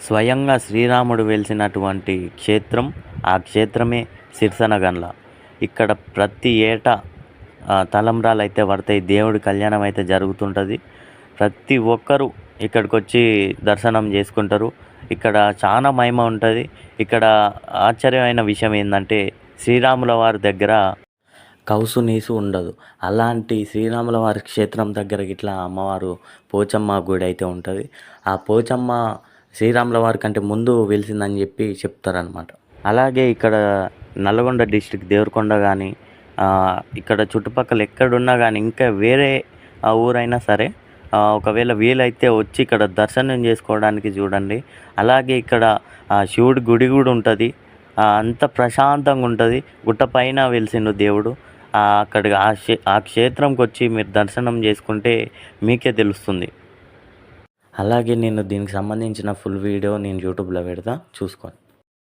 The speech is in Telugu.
స్వయంగా శ్రీరాముడు వెలిసినటువంటి క్షేత్రం. ఆ క్షేత్రమే సిరిసినగండ్ల. ఇక్కడ ప్రతి ఏటా తలంబ్రాలు అయితే పడతాయి. దేవుడి కళ్యాణం అయితే జరుగుతుంటుంది. ప్రతి ఒక్కరూ ఇక్కడికొచ్చి దర్శనం చేసుకుంటారు. ఇక్కడ చాలా మహిమ ఉంటుంది. ఇక్కడ ఆశ్చర్యమైన విషయం ఏందంటే శ్రీరాముల వారి దగ్గర కౌసు నీసు ఉండదు. అలాంటి శ్రీరాముల వారి క్షేత్రం దగ్గర ఇట్లా అమ్మవారు పోచమ్మ గుడి అయితే ఉంటుంది. ఆ పోచమ్మ శ్రీరాముల వారి కంటే ముందు వెలిసిందని చెప్పి చెప్తారనమాట. అలాగే ఇక్కడ నల్గొండ డిస్ట్రిక్ట్ దేవరకొండ కానీ ఇక్కడ చుట్టుపక్కల ఎక్కడున్నా కానీ ఇంకా వేరే ఊరైనా సరే ఒకవేళ వీలైతే వచ్చి ఇక్కడ దర్శనం చేసుకోవడానికి చూడండి. అలాగే ఇక్కడ శివుడి గుడి కూడా ఉంటుంది. అంత ప్రశాంతంగా ఉంటుంది. గుట్ట పైన వెలిసిండు దేవుడు. అక్కడ ఆ క్షేత్రంకి వచ్చి మీరు దర్శనం చేసుకుంటే మీకే తెలుస్తుంది. అలాగే నేను దీనికి సంబంధించిన ఫుల్ వీడియో నేను యూట్యూబ్లో పెడతా, చూసుకోండి.